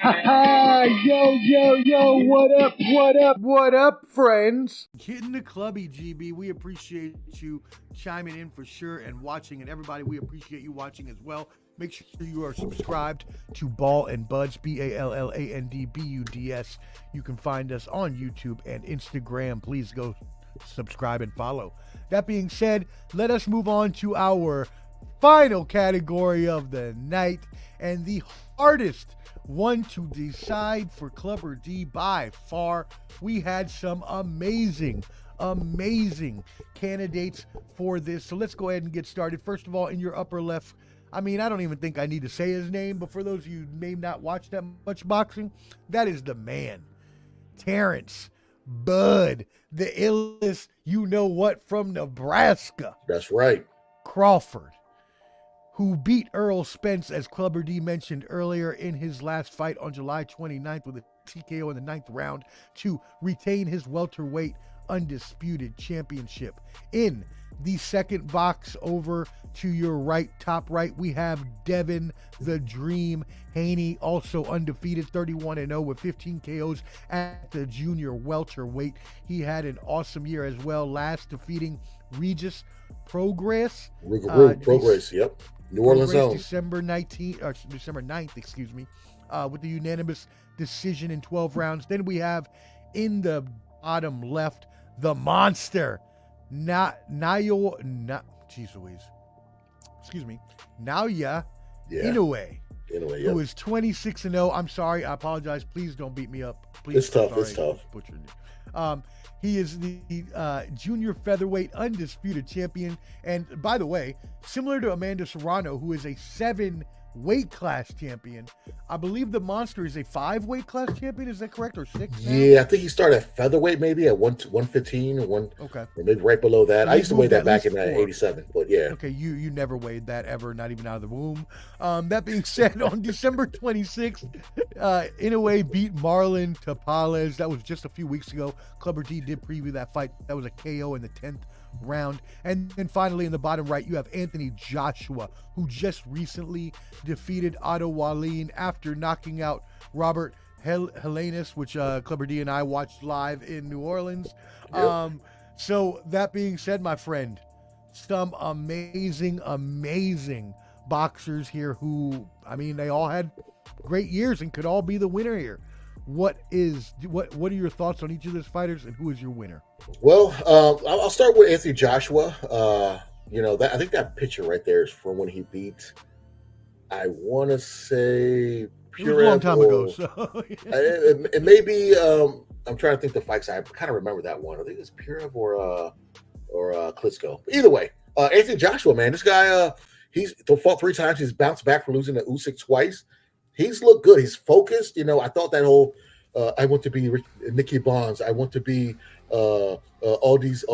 Yo, what up, friends? Getting the Clubby, GB. We appreciate you chiming in for sure and watching. And everybody, we appreciate you watching as well. Make sure you are subscribed to Ball and Buds, BALLANDBUDS. You can find us on YouTube and Instagram. Please go subscribe and follow. That being said, let us move on to our final category of the night and the hardest one to decide for Clubber D by far. We had some amazing candidates for this. So let's go ahead and get started. First of all, in your upper left, I don't even think I need to say his name, but for those of you who may not watch that much boxing, that is the man, Terrence Bud, the illest you know what from Nebraska. That's right. Crawford, who beat Earl Spence, as Clubber D mentioned earlier, in his last fight on July 29th with a TKO in the 9th round to retain his welterweight undisputed championship. In the second box over to your right, top right, we have Devin the Dream Haney, also undefeated, 31-0 with 15 KOs at the junior welterweight. He had an awesome year as well, last defeating Regis Progress. Progress, yep. New Orleans zone. December 9th, with the unanimous decision in 12 rounds. Then we have in the bottom left, the monster, Naoya Inoue, who is 26-0. I'm sorry, I apologize. Please don't beat me up. Please. It's tough. It's tough. He is the junior featherweight undisputed champion. And by the way, similar to Amanda Serrano, who is a 7 weight class champion, I believe the monster is a 5 weight class champion. Is that correct? Or 6 now? Yeah, I think he started at featherweight, maybe at 115 or or maybe right below that. I used to weigh that back in 87, but yeah. Okay, you never weighed that ever, not even out of the womb. That being said, on December 26th, Inoue beat Marlon Tapales. That was just a few weeks ago. Clubber D did preview that fight. That was a KO in the 10th round. And then finally in the bottom right, you have Anthony Joshua, who just recently defeated Otto Wallin after knocking out Robert Helenius, which Clubber D and I watched live in New Orleans. Yep. So that being said, my friend, some amazing boxers here who, they all had great years and could all be the winner here. What are your thoughts on each of those fighters, and who is your winner? Well, I'll start with Anthony Joshua. I think that picture right there is from when he beat, I want to say, Pure. It was a long time ago. So it may be. I'm trying to think the fights. I kind of remember that one. I think it's Pure or Klitschko. Either way, Anthony Joshua, man, this guy, he's fought 3 times. He's bounced back from losing to Usyk twice. He's looked good. He's focused. I thought that whole I want to be Nicky Bonds. I want to be all these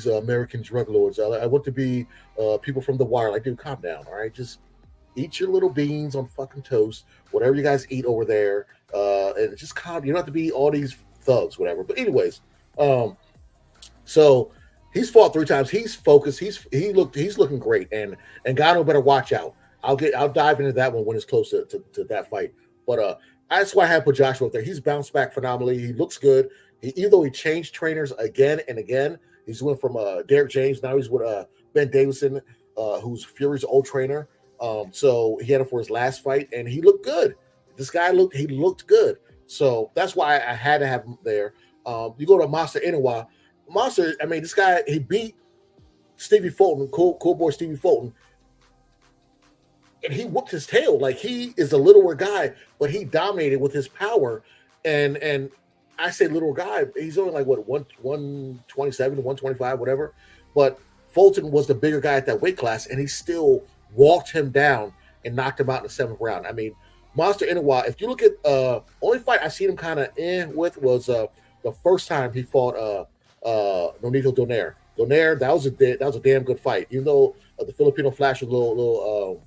American drug lords. I want to be people from The Wire. Like, dude, calm down. All right, just eat your little beans on fucking toast, whatever you guys eat over there, and just calm. You don't have to be all these thugs, whatever. But anyways, so he's fought 3 times. He's focused. He's looking great, and Ngannou better watch out. I'll dive into that one when it's close to that fight. But that's why I have put Joshua up there. He's bounced back phenomenally. He looks good. Even though he changed trainers again and again, he's went from Derek James. Now he's with Ben Davison, who's Fury's old trainer. So he had him for his last fight, and he looked good. This guy looked good. So that's why I had to have him there. You go to Monster Inoue. Monster, this guy, he beat Stevie Fulton, cool boy Stevie Fulton. And he whooped his tail. Like, he is a littler guy, but he dominated with his power. And I say little guy, he's only like 127, 125, whatever. But Fulton was the bigger guy at that weight class, and he still walked him down and knocked him out in the 7th round. Monster Inoue, if you look at only fight I seen him kind of with was the first time he fought Nonito Donaire. Donaire, that was a damn good fight. Even though the Filipino Flash was a little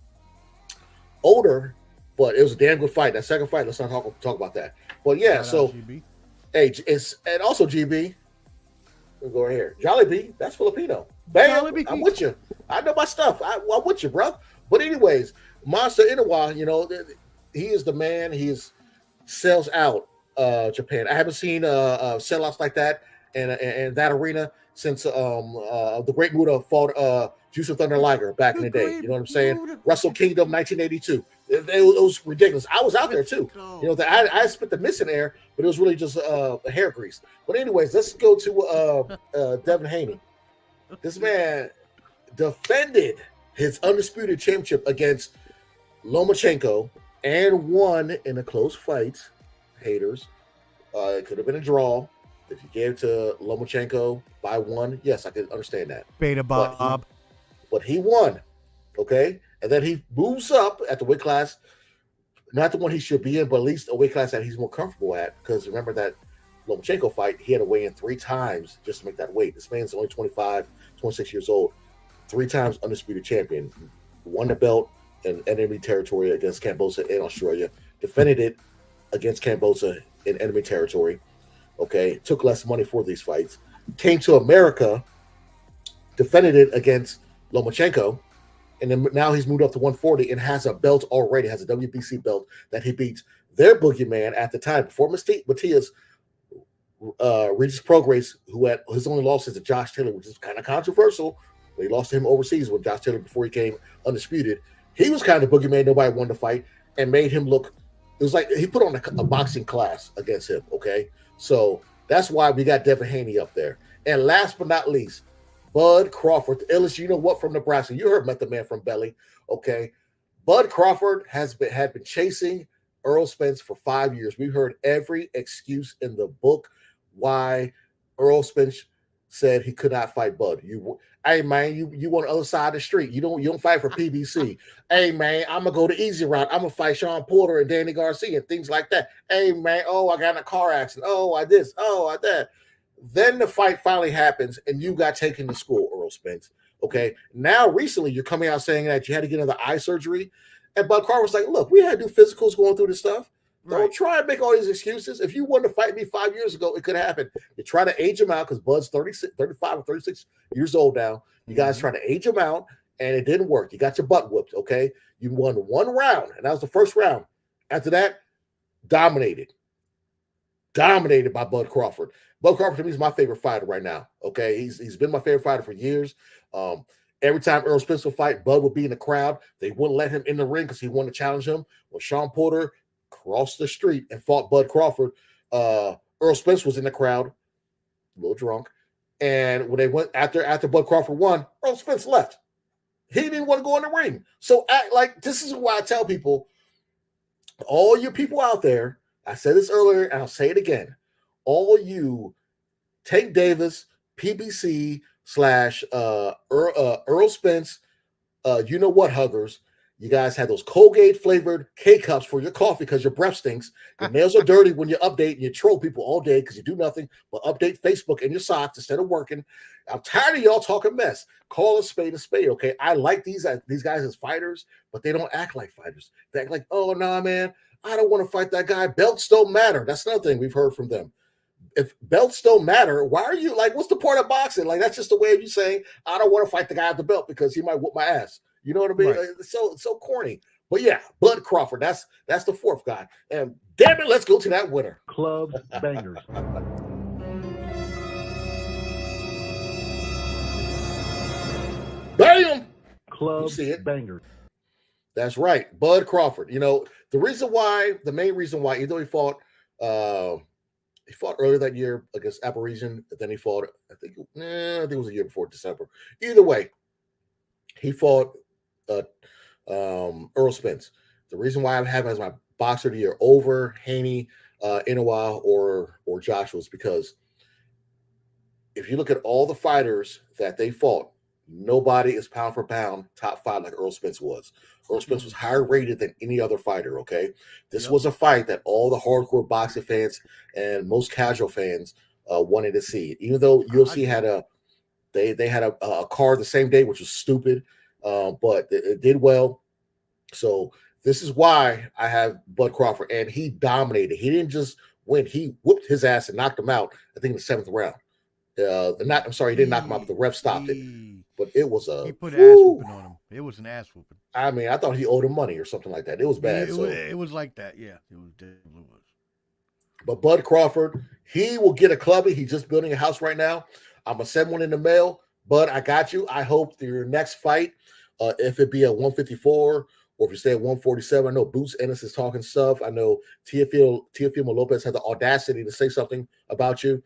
older, but it was a damn good fight. That second fight, let's not talk about that. But yeah, GB. Hey, and also GB. We'll go right here. Jollibee, that's Filipino. Bam, Jollibee. I'm with you. I know my stuff. I'm with you, bro. But anyways, Monster Inoue, he is the man. He's sells out Japan. I haven't seen sellouts like that and that arena since the Great Muta fought Juice Thunder Liger back in the day. You know what I'm saying? Wrestle Kingdom 1982. It was ridiculous. I was out there too. You know, I spent the missing air, but it was really just hair grease. But anyways, let's go to Devin Haney. This man defended his undisputed championship against Lomachenko and won in a close fight. Haters. It could have been a draw. If you gave it to Lomachenko by one, yes, I could understand that. Beta Bob. But he won. Okay? And then he moves up at the weight class, not the one he should be in, but at least a weight class that he's more comfortable at. Because remember that Lomachenko fight, he had to weigh in 3 times just to make that weight. This man's only 25, 26 years old, 3 times undisputed champion, won the belt in enemy territory against Kambosos in Australia, defended it against Kambosos in enemy territory. Okay, took less money for these fights, came to America, defended it against Lomachenko, and then now he's moved up to 140 and has a belt already, has a WBC belt that he beats their boogeyman at the time before Matias Regis Prograis, who had his only losses to Josh Taylor, which is kind of controversial. But he lost to him overseas with Josh Taylor before he came undisputed. He was kind of boogeyman, nobody wanted to fight, and made him look. It was like he put on a boxing class against him. Okay, so that's why we got Devin Haney up there. And last but not least, Bud Crawford, the illest, you know what, from Nebraska. You heard Method Man from Belly. Okay, Bud Crawford had been chasing Earl Spence for 5 years. We heard every excuse in the book why Earl Spence said he could not fight Bud. Hey man, you on the other side of the street. You don't fight for PBC. Hey man, I'm gonna go the easy route. I'm gonna fight Sean Porter and Danny Garcia and things like that. Hey man, I got in a car accident. I this. I that. Then the fight finally happens, and you got taken to school, Earl Spence. Okay. Now recently you're coming out saying that you had to get another eye surgery, and Bud Crawford's like, look, we had to do physicals going through this stuff. Don't try and make all these excuses. If you wanted to fight me 5 years ago, it could happen. You try to age him out because Bud's 35 or 36 years old now. You guys try to age him out, and it didn't work. You got your butt whooped, okay? You won 1 round, and that was the first round. After that, dominated by Bud Crawford. Bud Crawford, to me, is my favorite fighter right now, okay? He's been my favorite fighter for years. Every time Earl Spence would fight, Bud would be in the crowd. They wouldn't let him in the ring because he wanted to challenge him. When Sean Porter crossed the street and fought Bud Crawford, Earl Spence was in the crowd, a little drunk. And when they went after Bud Crawford won, Earl Spence left. He didn't want to go in the ring. So act like this is why I tell people, all you people out there, I said this earlier and I'll say it again. All you Tank Davis, PBC / Earl Spence, you know what, huggers. You guys had those Colgate flavored K-cups for your coffee because your breath stinks. Your nails are dirty when you update and you troll people all day because you do nothing but update Facebook and your socks instead of working. I'm tired of y'all talking mess. Call a spade, okay? I like these guys as fighters, but they don't act like fighters. They act like, oh, nah, man, I don't want to fight that guy. Belts don't matter. That's another thing we've heard from them. If belts don't matter, why are you like, what's the point of boxing? Like, that's just the way of you saying, I don't want to fight the guy at the belt because he might whoop my ass. You know what I mean? Right. It's so corny. But yeah, Bud Crawford, that's the 4th guy. And damn it, let's go to that winner. Club bangers. Bam! Club you see it. bangers. That's right. Bud Crawford. You know, the main reason why, even though he fought earlier that year against Apparition, and then he fought, I think it was a year before December. Either way, he fought Earl Spence. The reason why I have him as my boxer of the year over Haney, Inoue, or Joshua is because if you look at all the fighters that they fought, nobody is pound for pound top 5 like Earl Spence was. Earl Spence was higher rated than any other fighter, okay? This was a fight that all the hardcore boxing fans and most casual fans wanted to see. Even though UFC had they had a card the same day, which was stupid, but it did well. So this is why I have Bud Crawford, and he dominated. He didn't just win; he whooped his ass and knocked him out. I think in the 7th round. He didn't knock him out, but the ref stopped it. But it was he put ass whooping on him. It was an ass whooping. I mean, I thought he owed him money or something like that. It was bad. It was like that. Yeah, it was. But Bud Crawford, he will get a Clubby. He's just building a house right now. I'm gonna send one in the mail. Bud, I got you. I hope that your next fight, if it be at 154 or if you stay at 147, I know Boots Ennis is talking stuff. I know Teofimo Lopez had the audacity to say something about you.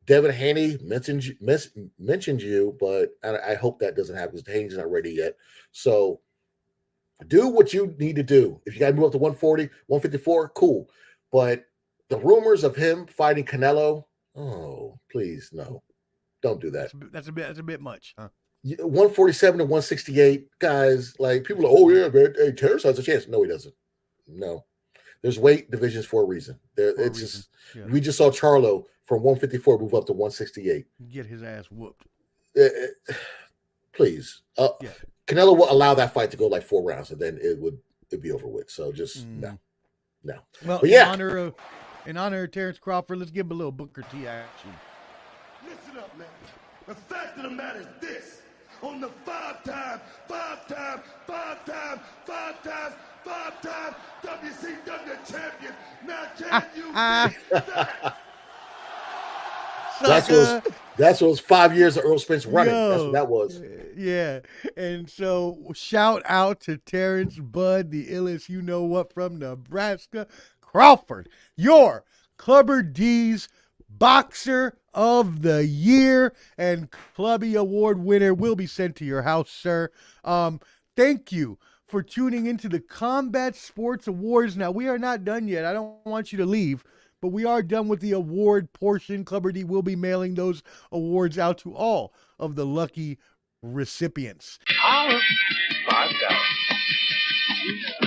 Devin Haney mentioned you, but I hope that doesn't happen because Haney's not ready yet. So do what you need to do. If you got to move up to 140, 154, cool. But the rumors of him fighting Canelo, oh, please, no. Don't do that. That's a bit much, huh? 147 to 168, guys, like people are, oh, yeah, man, hey, Terrence has a chance. No, he doesn't. No. There's weight divisions for a reason. We just saw Charlo from 154 move up to 168. Get his ass whooped. Please. Yeah. Canelo will allow that fight to go like 4 rounds, and then it'd be over with. So just no. Well, but yeah. In honor of Terrence Crawford, let's give him a little Booker T action. Listen up, man. The fact of the matter is this: on the five-time WCW champion. Now can you believe that? That's those 5 years of Earl Spence running. That's what that was. Yeah. And so shout out to Terrence Bud, the illest you know what from Nebraska. Crawford, your Clubber D's Boxer of the Year and Clubby Award winner will be sent to your house, sir. Thank you for tuning into the Combat Sports Awards. Now, we are not done yet. I don't want you to leave, but we are done with the award portion. Clubber D will be mailing those awards out to all of the lucky recipients. $5,000.